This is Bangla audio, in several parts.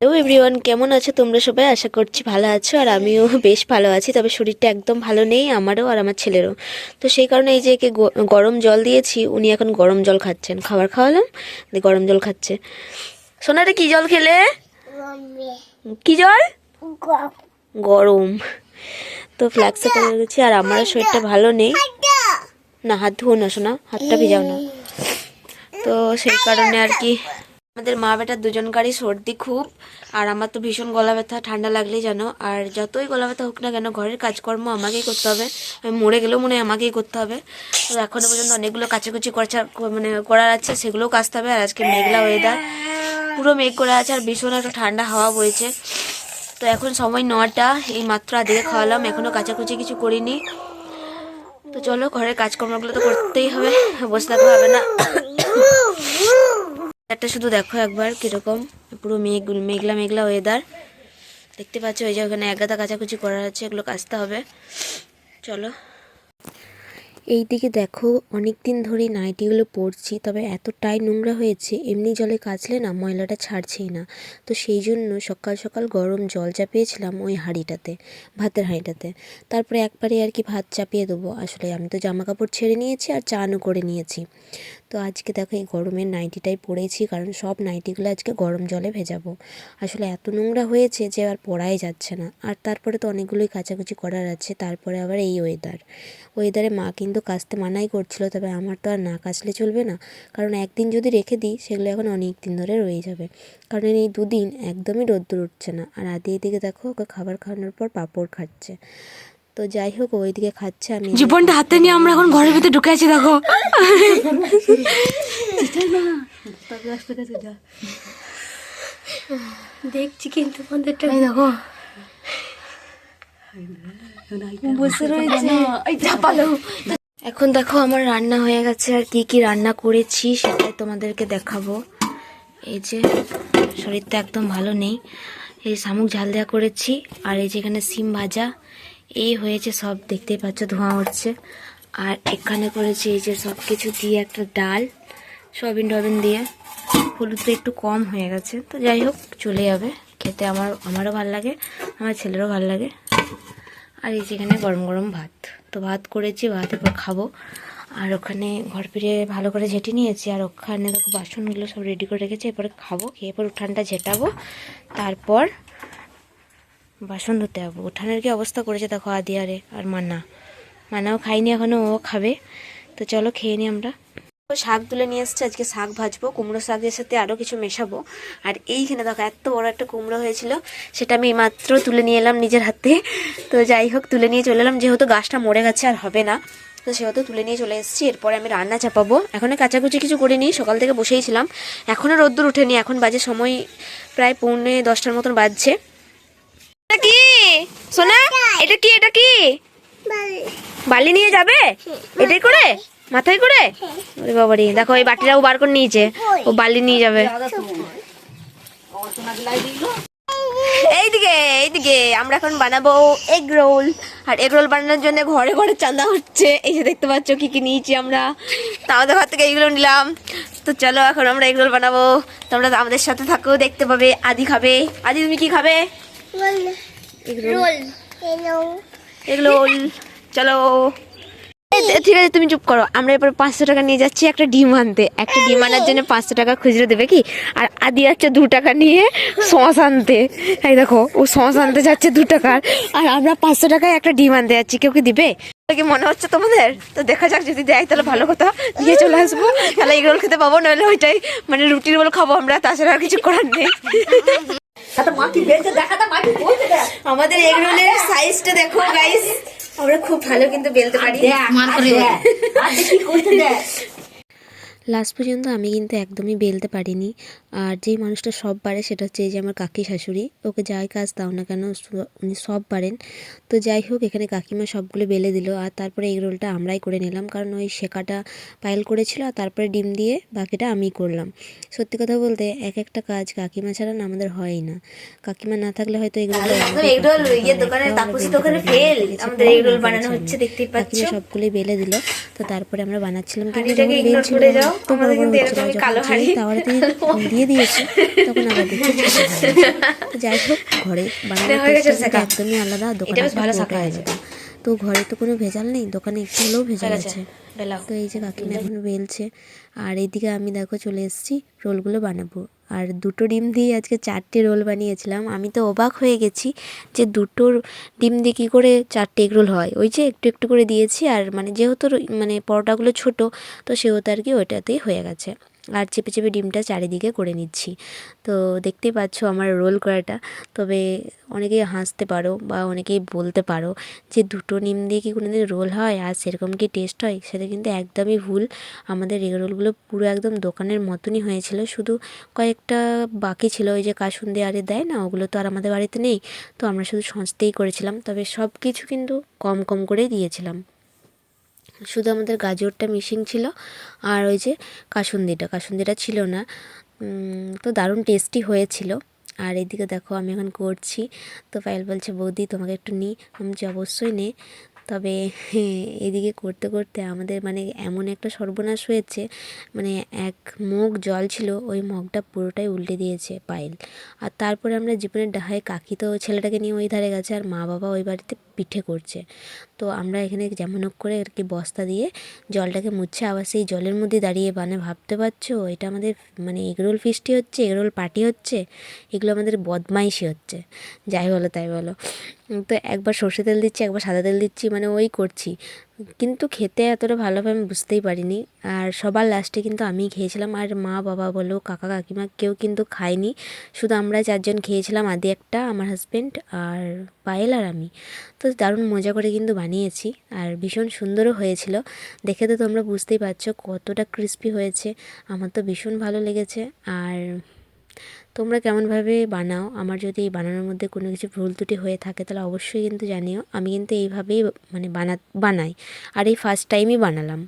হ্যালো এভরিওয়ান, কেমন আছো তোমরা সবাই? আশা করছি ভালো আছো, আর আমিও বেশ ভালো আছি। তবে শরীরটা একদম ভালো নেই আমারও আর আমার ছেলেরও। তো সেই কারণে এই যে একে গরম জল দিয়েছি, উনি এখন গরম জল খাচ্ছেন। খাবার খাওয়ালাম, গরম জল খাচ্ছে। সোনাটা কি জল খেলে? কি জল? গরম। তো ফ্ল্যাক্সে করে রেখেছি, আর আমারও শরীরটা ভালো নেই। না, হাত ধুও না সোনা, হাতটা ভিজাও না। তো সেই কারণে আর কি আমাদের মা বেটার দুজনকারই সর্দি খুব, আর আমার তো ভীষণ গলা ব্যথা, ঠান্ডা লাগলেই জানো। আর যতই গলা ব্যথা হোক না কেন, ঘরের কাজকর্ম আমাকেই করতে হবে। আমি মরে গেলেও মনে হয় আমাকেই করতে হবে। তো এখনো পর্যন্ত অনেকগুলো কাচাকুচি করার আছে, সেগুলোও কাচতে হবে। আর আজকে মেঘলা ওয়েদার, পুরো মেঘ করে আছে, আর ভীষণ একটা ঠান্ডা হাওয়া বইছে। তো এখন সময় 9টা, এই মাত্র আদিকে খাওয়ালাম, এখনো কাচাকুচি কিছু করিনি। তো চলো, ঘরের কাজকর্মগুলো তো করতেই হবে, বসে থাকতে হবে না। একটা শুধু দেখো একবার কিরকম, পুরো মেঘলা মেঘলা ওয়েদার দেখতে পাচ্ছ। ওই যে ওখানে এক গাদা কাচাকুচি করার আছে, এগুলো কাচতে হবে। চলো, এই দিকে দেখো অনেক দিন ধরেই নাইটিগুলো পরছি, তবে এতটাই নোংরা হয়েছে, এমনি জলে কাচলে না ময়লাটা ছাড়ছেই না। তো সেই জন্য সকাল সকাল গরম জল চাপিয়েছিলাম ওই হাঁড়িটাতে, ভাতের হাঁড়িটাতে। তারপরে একবারে আর কি ভাত চাপিয়ে দেবো। আসলে আমি তো জামা কাপড় ছেড়ে নিয়েছি আর চানও করে নিয়েছি। তো আজকে দেখো এই গরমের নাইটিটাই পরেছি, কারণ সব নাইটিগুলো আজকে গরম জলে ভেজাবো। আসলে এত নোংরা হয়েছে যে আর পরাই যাচ্ছে না। আর তারপরে তো অনেকগুলোই কাচাকুচি করার আছে, তারপরে আবার এই ওয়েদারে মা কিন্তু কাচতে মানাই করছিল, তবে আমার তো আর না কাচলে চলবে না। কারণ একদিন যদি রেখে দিই, সেগুলো এখন অনেক দিন ধরে রয়ে যাবে। কারণ এই 2 দিন একদমই রোদ্দুর উঠছে না। আর আদি এদিকে দেখো ওকে খাবার খাওয়ানোর পর পাঁপড় খাচ্ছে। তো যাই হোক, ওইদিকে খাচ্ছে, আমি জীবনটা হাতে নিয়ে আমরা এখন ঘরের ভিতরে ঢুকে আছি। দেখো দেখছি কিন্তু দেখো বসে রয়েছে। এখন দেখো আমার রান্না হয়ে গেছে, আর কি কি রান্না করেছি সেটাই তোমাদেরকে দেখাবো। এই যে শরীরটা একদম ভালো নেই, এই শামুক ঝাল দেওয়া করেছি, আর এই যেখানে সিম ভাজা, এই হয়েছে সব, দেখতেই পাচ্ছ ধোঁয়া হচ্ছে। আর এখানে করেছি এই যে সব কিছু দিয়ে একটা ডাল, সয়াবিন টবিন দিয়ে। হলুদটা একটু কম হয়ে গেছে, তো যাই হোক চলে যাবে খেতে। আমারও ভালো লাগে, আমার ছেলেরও ভালো লাগে। আর এই যেখানে গরম গরম ভাত, তো ভাত করেছি, ভাত এরপর খাবো। আর ওখানে ঘর ফিরে ভালো করে ঝেঁটে নিয়েছি, আর ওখানে দেখো বাসনগুলো সব রেডি করে রেখেছি। এরপরে খাবো, খেয়ে এরপর উঠানটা ঝেঁটাবো, তারপর বাসন ধুতে যাবো। উঠানের কি অবস্থা করেছে দেখো আদি আর মানাও খাইনি এখনও, ও খাবে। তো চলো খেয়ে নিই আমরা। শাক তুলে নিয়ে এসছে, আজকে শাক ভাজবো, কুমড়ো শাকের সাথে আরও কিছু মেশাবো। আর এইখানে দেখো এত বড় একটা কুমড়ো হয়েছিল, সেটা আমি মাত্র তুলে নিয়ে এলাম নিজের হাতে। তো যাই হোক, তুলে নিয়ে চলে এলাম, যেহেতু গাছটা মরে গেছে আর হবে না, তো সেহেতু তুলে নিয়ে চলে এসেছি। এরপরে আমি রান্না চাপাবো। এখনও কাচাকুচি কিছু করিনি, সকাল থেকে বসেই ছিলাম, এখনও রোদ্দুর ওঠেনি। এখন বাজে সময় প্রায় 9:45 মতন বাজছে। এটা কি সোনা? এটা কি বালি নিয়ে যাবে এটাই করে, মাথায় করে? ওরে বাবারে, দেখো এই বাটিটাও বার করে নিয়েছে, ও বালি নিয়ে যাবে। এইদিকে আমরা এখন বানাবো এগ রোল। আর এগ রোল বানানোর জন্য ঘরে ঘরে চাঁদা হচ্ছে। এই যে দেখতে পাচ্ছ কি কি নিয়েছি আমরা, তা আমাদের ঘর থেকে এইগুলো নিলাম। তো চলো এখন আমরা এগ রোল বানাবো, তোমরা আমাদের সাথে থাকো, দেখতে পাবে। আদি খাবে। আদি তুমি কি খাবে? Egg roll. চলো ঠিক আছে, তুমি চুপ করো। আমরা এবার 500 টাকা নিয়ে যাচ্ছি একটা ডিম আনতে। একটা ডিম আনার জন্য 500 টাকা খুচরো দেবে কি? আর আদি যাচ্ছে 2 টাকা নিয়ে সস আনতে। এই দেখো, ও সস আনতে যাচ্ছে 2 টাকার, আর আমরা 500 টাকায় একটা ডিম আনতে যাচ্ছি। কেউ কি দিবে কি মনে হচ্ছে তোমাদের? তো দেখা যাক, যদি দেয় তাহলে ভালো কথা, দিয়ে চলে আসবো। তাহলে এগ রোল খেতে পাবো, নইলে ওইটাই মানে রুটির রোল খাবো আমরা, তাছাড়া আর কিছু করার নেই। আমাদের এগ রোলের সাইজটা দেখো গাইস, আমরা খুব ভালো কিন্তু বেলতে পারি। লাস্ট পর্যন্ত আমি কিন্তু একদমই বেলতে পারিনি। আর যেই মানুষটা সব পারে সেটা হচ্ছে এই যে আমার কাকি শাশুড়ি। ওকে যাই কাজ দাও না কেন উনি সব পারেন। তো যাই হোক, এখানে কাকিমা সবগুলো বেলে দিল, আর তারপরে এগ রোলটা আমরাই করে নিলাম, কারণ ওই শেখাটা পায়েল করেছিল, আর তারপরে ডিম দিয়ে বাকিটা আমি করলাম। সত্যি কথা বলতে এক একটা কাজ কাকিমা ছাড়া না আমাদের হয়ই না। কাকিমা না থাকলে হয়তো এগ রোল বানানো হচ্ছে, দেখতেই পাচ্ছ। সবগুলোই বেলে দিল, তো তারপরে আমরা বানাচ্ছিলাম, কিন্তু যখন বেলছিল এত বড় বড় হচ্ছিল, যখন যেই তাওয়াতে দিয়ে দিয়েছি তখন আবার দেখছি ছোট হয়ে গেছে। তো যাই হোক, ঘরে বানানোর টেস্টটা কিন্তু একদমই আলাদা, দোকানে পুরোটাই আলাদা। তো ঘরে তো কোনো ভেজাল নেই, দোকানে একটু হলেও ভেজাল আছে। তো এই যে কাকিমা এখন বেলছে, আর এইদিকে আমি দেখো চলে এসেছি রোলগুলো বানাবো। আর 2টো ডিম দিয়ে আজকে 4টে রোল বানিয়েছিলাম। আমি তো অবাক হয়ে গেছি যে 2টো ডিম দিয়ে কী করে 4টে এগ রোল হয়। ওই যে একটু একটু করে দিয়েছি, আর মানে যেহেতু মানে পরোটাগুলো ছোট, তো সেহেতু আর কি ওইটাতেই হয়ে গেছে। আর চেপে চেপে ডিমটা চারিদিকে করে নিচ্ছি। তো দেখতেই পাচ্ছ আমার রোল করাটা। তবে অনেকেই হাসতে পারো বা অনেকেই বলতে পারো যে 2টো ডিম দিয়ে কি কোনোদিন রোল হয় আর সেরকম কি টেস্ট হয়, সেটা কিন্তু একদমই ভুল। আমাদের এগ রোলগুলো পুরো একদম দোকানের মতনই হয়েছিল, শুধু কয়েকটা বাকি ছিল, ওই যে কাসুন্দি আরে দেয় না, ওগুলো তো আর আমাদের বাড়িতে নেই। তো আমরা শুধু সস্তেই করেছিলাম, তবে সব কিছু কিন্তু কম কম করেই দিয়েছিলাম। শুধু আমাদের গাজরটা মিসিং ছিল, আর ওই যে কাসুন্দিটা ছিল না। তো দারুণ টেস্টি হয়েছিল। আর এদিকে দেখো আমি এখন করছি, তো পায়েল বলছে বৌদি তোমাকে একটু নিই। আমি বলছি অবশ্যই নে। তবে এদিকে করতে করতে আমাদের মানে এমন একটা সর্বনাশ হয়েছে, মানে এক মগ জল ছিল, ওই মগটা পুরোটাই উল্টে দিয়েছে পায়েল। আর তারপরে আমরা জীবনের ডাহায়, কাকি তো ছেলেটাকে নিয়ে ওই ধারে গেছে, আর মা বাবা ওই বাড়িতে পিঠে করছে। তো আমরা এখানে যেমন হোক করে আর কি বস্তা দিয়ে জলটাকে মুছে আবার সেই জলের মধ্যে দাঁড়িয়ে ভাবতে পারছো এটা আমাদের মানে এগরোল ফিস্টি হচ্ছে, এগরোল পার্টি হচ্ছে, এগুলো আমাদের বদমাইশি হচ্ছে, যাই বলো তাই বলো। তো একবার সর্ষে তেল দিচ্ছি, একবার সাদা তেল দিচ্ছি, মানে ওই করছি, কিন্তু খেতে এতটা ভালোভাবে আমি বুঝতেই পারিনি। আর সবার লাস্টে কিন্তু আমিই খেয়েছিলাম, আর মা বাবা বলো কাকা কাকিমা কেউ কিন্তু খায়নি, শুধু আমরা 4জন খেয়েছিলাম, আদি একটা, আমার হাজব্যান্ড আর পায়েল আর আমি। তো দারুণ মজা করে কিন্তু বানিয়েছি, আর ভীষণ সুন্দরও হয়েছিল। দেখে তো তোমরা বুঝতেই পারছো কতটা ক্রিস্পি হয়েছে, আমার তো ভীষণ ভালো লেগেছে। আর তোমরা কেমনভাবে বানাও, আমার যদি এই বানানোর মধ্যে কোনো কিছু ভুল ত্রুটি হয়ে থাকে তাহলে অবশ্যই কিন্তু জানিও। আমি কিন্তু এইভাবেই মানে বানাই, আর এই ফার্স্ট টাইমই বানালাম।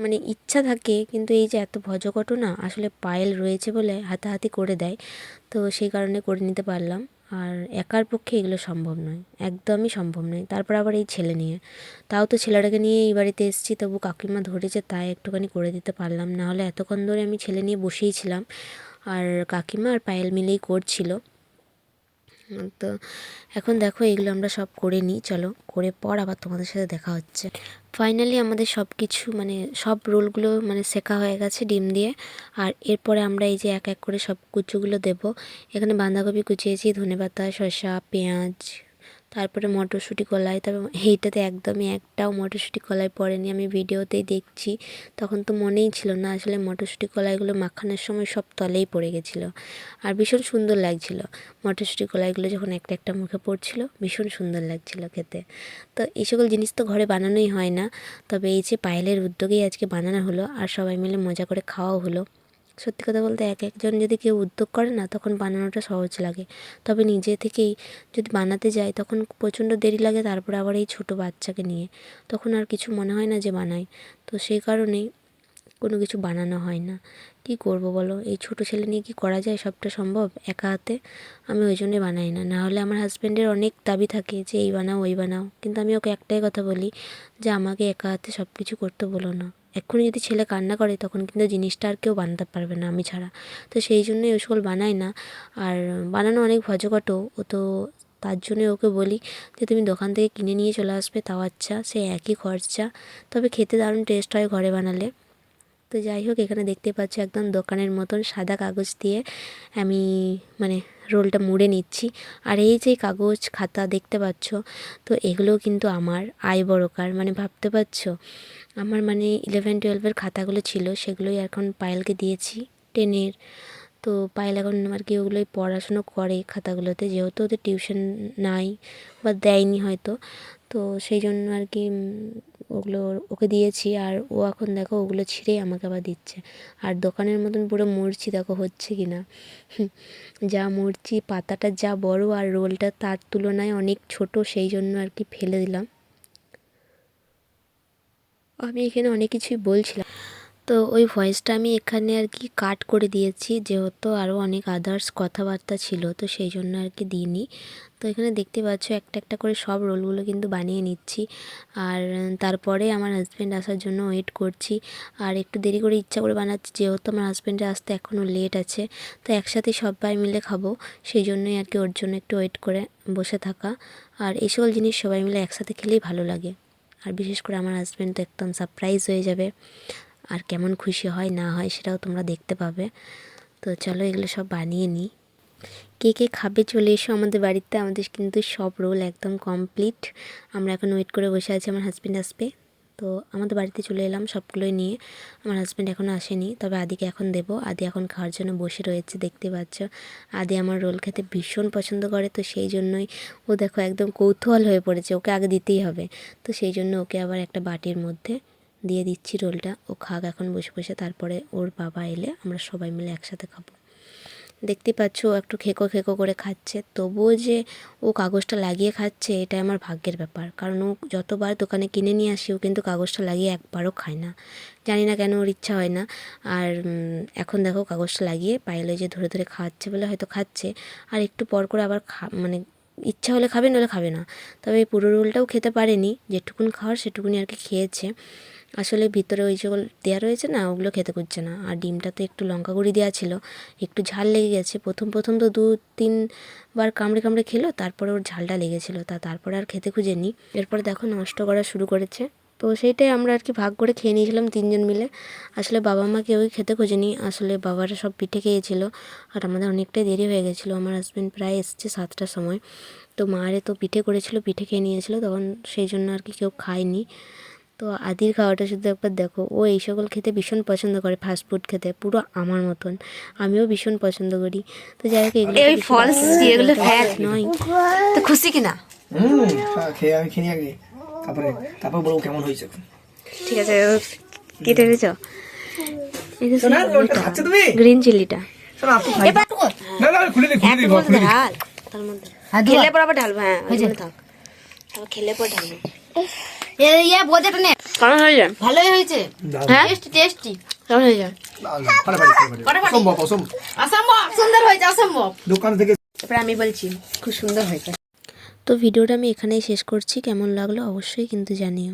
মানে ইচ্ছা থাকে, কিন্তু এই যে এত ভজকট না, আসলে পায়েল রয়েছে বলে হাতাহাতি করে দেয়, তো সেই কারণে করে নিতে পারলাম। আর একার পক্ষে এগুলো সম্ভব নয়, একদমই সম্ভব নয়। তারপর আবার এই ছেলে নিয়ে, তাও তো ছেলেটাকে নিয়ে এই বাড়িতে এসেছি, তবু কাকিমা ধরেছে তাই একটুখানি করে দিতে পারলাম, নাহলে এতক্ষণ ধরে আমি ছেলে নিয়ে বসেই ছিলাম, আর কাকিমা আর পায়েল মিলেই করছিল। তো এখন দেখো এগুলো আমরা সব করে নিই, চলো করে পর আবার তোমাদের সাথে দেখা হচ্ছে। ফাইনালি আমাদের সব কিছু মানে সব রোলগুলো মানে সেকা হয়ে গেছে ডিম দিয়ে। আর এরপরে আমরা এই যে এক এক করে সব কুচুগুলো দেবো। এখানে বাঁধাকপি কুচিয়েছি, ধনেপাতা, শসা, পেঁয়াজ, তারপরে মটরশুঁটি কলাই। তবে এইটাতে একদমই একটাও মটরশুঁটি কলাই পড়েনি, আমি ভিডিওতেই দেখছি, তখন তো মনেই ছিল না। আসলে মটরশুঁটি কলাইগুলো মাখানোর সময় সব তলেই পড়ে গেছিলো, আর ভীষণ সুন্দর লাগছিল মটরশুঁটি কলাইগুলো যখন একটা একটা মুখে পড়ছিল, ভীষণ সুন্দর লাগছিল খেতে। তো এই সকল জিনিস তো ঘরে বানানোই হয় না, তবে এই যে পায়েলের উদ্যোগেই আজকে বানানো হলো, আর সবাই মিলে মজা করে খাওয়াও হলো। সত্যি কথা বলতে এক একজন যদি কেউ উদ্যোগ করে না, তখন বানানোটা সহজ লাগে। তবে নিজে থেকেই যদি বানাতে যাই তখন প্রচণ্ড দেরি লাগে, তারপরে আবার এই ছোটো বাচ্চাকে নিয়ে তখন আর কিছু মনে হয় না যে বানাই। তো সেই কারণেই কোনো কিছু বানানো হয় না। কী করব বলো, এই ছোটো ছেলে নিয়ে কি করা যায়, সবটা সম্ভব একা হাতে? আমি ওই জন্যই বানাই না। নাহলে আমার হাজব্যান্ডের অনেক দাবি থাকে যে এই বানাও ওই বানাও, কিন্তু আমি ওকে একটাই কথা বলি যে আমাকে একা হাতে সব কিছু করতে বলো না। এক্ষুনি যদি ছেলে কান্না করে তখন কিন্তু জিনিসটা আর কেউ বানাতে পারবে না আমি ছাড়া। তো সেই জন্যই ওই সকল বানাই না। আর বানানো অনেক ভজকটও, ও তো তার জন্যই ওকে বলি যে তুমি দোকান থেকে কিনে নিয়ে চলে আসবে, তাও আচ্ছা, সে একই খরচা, তবে খেতে দারুণ টেস্ট হয় ঘরে বানালে। তো যাই হোক, এখানে দেখতে পাচ্ছ একদম দোকানের মতন সাদা কাগজ দিয়ে আমি মানে রোলটা মুড়ে নিচ্ছি। আর এই যে কাগজ খাতা দেখতে পাচ্ছ, তো এগুলোও কিন্তু আমার বড়কার, মানে ভাবতে পারছো আমার মানে 11-12 খাতাগুলো ছিল, সেগুলোই এখন পায়েলকে দিয়েছি 10-এর। তো পায়েল এখন আর কি ওগুলোই পড়াশুনো করে খাতাগুলোতে, যেহেতু ওদের টিউশন নাই বা দেয়নি হয়তো, তো সেই জন্য আর কি ওগুলো ওকে দিয়েছি। আর ও এখন দেখো ওগুলো ছিঁড়েই আমাকে আবার দিচ্ছে। আর দোকানের মতন পুরো মুড়ছি, দেখো হচ্ছে কি না। যা মুড়ছি, পাতাটা যা বড় আর রোলটা তার তুলনায় অনেক ছোট, সেই জন্য আর কি ফেলে দিলাম। আমি এখানে অনেক কিছুই বলছিলাম। তো ওই ভয়েসটা আমি এখানে আর কি কাট করে দিয়েছি, যেহেতু আরও অনেক আদার্স কথাবার্তা ছিল, তো সেই জন্য আর কি দিইনি। তো এখানে দেখতে পাচ্ছ একটা একটা করে সব রোলগুলো কিন্তু বানিয়ে নিচ্ছি। আর তারপরে আমার হাজব্যান্ড আসার জন্য ওয়েট করছি। আর একটু দেরি করে ইচ্ছা করে বানাচ্ছি, যেহেতু আমার হাজব্যান্ডের আসতে এখনও লেট আছে। তো একসাথে সবাই মিলে খাবো, সেই জন্যই আর কি ওর জন্য একটু ওয়েট করে বসে থাকা। আর এই সকল জিনিস সবাই মিলে একসাথে খেলেই ভালো লাগে। আর বিশেষ করে আমার হাজব্যান্ড তো একদম সারপ্রাইজ হয়ে যাবে, আর কেমন খুশি হয় না হয় সেটাও তোমরা দেখতে পাবে। তো চলো এগুলো সব বানিয়ে নিই। কে কে খাবে চলে এসো আমাদের বাড়িতে। আমাদের কিন্তু সব রোল একদম কমপ্লিট। আমরা এখন ওয়েট করে বসে আছি আমার হাজব্যান্ড আসবে। তো আমাদের বাড়িতে চলে এলাম সবগুলোই নিয়ে। আমার হাজব্যান্ড এখনও আসেনি, তবে আদিকে এখন দেবো। আদি এখন খাওয়ার জন্য বসে রয়েছে, দেখতে পাচ্ছ। আদি আমার রোল খেতে ভীষণ পছন্দ করে, তো সেই জন্যই ও দেখো একদম কৌতূহল হয়ে পড়েছে, ওকে আগে দিতেই হবে। তো সেই জন্য ওকে আবার একটা বাটির মধ্যে দিয়ে দিচ্ছি রোলটা। ও খাক এখন বসে বসে, তারপরে ওর বাবা এলে আমরা সবাই মিলে একসাথে খাবো। দেখতে পাচ্ছ ও একটু খেকো খেকো করে খাচ্ছে, তবুও যে ও কাগজটা লাগিয়ে খাচ্ছে এটা আমার ভাগ্যের ব্যাপার। কারণ ও যতবার দোকানে কিনে নিয়ে আসি ও কিন্তু কাগজটা লাগিয়ে একবারও খায় না, জানি না কেন, ওর ইচ্ছা হয় না। আর এখন দেখো কাগজটা লাগিয়ে পায়েলে যে ধরে ধরে খাওয়াচ্ছে বলে হয়তো খাচ্ছে। আর একটু পর করে আবার মানে ইচ্ছা হলে খাবে, নাহলে খাবে না। তবে এই পুরো রোলটাও খেতে পারেনি, যেটুকুন খাওয়ার সেটুকুনি আর কি খেয়েছে। আসলে ভিতরে ওই যেগুলো দেওয়া রয়েছে না, ওগুলো খেতে করছে না। আর ডিমটা তো একটু লঙ্কা গুঁড়ি দেওয়া ছিল, একটু ঝাল লেগে গেছে। প্রথম তো 2-3 বার কামড়ে কামড়ে খেলো, তারপরে ওর ঝালটা লেগেছিলো, তারপরে আর খেতে খুঁজেনি। এরপরে দেখো নষ্ট করা শুরু করেছে। তো সেইটাই আমরা আর কি ভাগ করে খেয়ে নিয়েছিলাম 3জন মিলে। আসলে বাবা মা কেউই খেতে খোঁজেনি, আসলে বাবারা সব পিঠে খেয়েছিল। আর আমাদের অনেকটাই দেরি হয়ে গেছিলো, আমার হাজব্যান্ড প্রায় এসছে 7টার সময়। তো মারে তো পিঠে করেছিল, পিঠে খেয়ে নিয়েছিল, তখন সেই জন্য আর কি কেউ খায়নি। তো আদির খাওয়াটা শুধু একবার দেখো, ও এই সকল খেতে ভীষণ পছন্দ করে, ফাস্টফুড খেতে পুরো আমার মতন। আমিও ভীষণ পছন্দ করি। তো যাই হোক, এগুলো এই ফলস এগুলো ফ্যাট নয়। তো খুশি কিনা? খেয়ে আমি খেয়ে আগে, তারপর বলবো কেমন হয়েছে। ঠিক আছে, কেটে দিয়েছ? শোনা, ওটা খাচ্ছো তুমি? গ্রিন চিলিটা শোনা, আপু খাই। না না, খুলে দি খুলে দি খুলে দি। ঢাল, তার মধ্যে খেলে পর আবার ঢালবো। হ্যাঁ ওইখানে থাক, তারপর খেলে পর ঢালবো। ইয়া বোঝাটা নে। কেমন হয়ে যায়? ভালোই হয়েছে। হ্যাঁ টেস্টি। কেমন হয়ে যায়? অসম্ভব অসম্ভব, অসম্ভব সুন্দর হয়েছে, অসম্ভব। দোকান থেকে। এরপর আমি বলছি খুব সুন্দর হয়েছে। তো ভিডিওটা আমি এখানেই শেষ করছি। কেমন লাগলো অবশ্যই কিন্তু জানিও।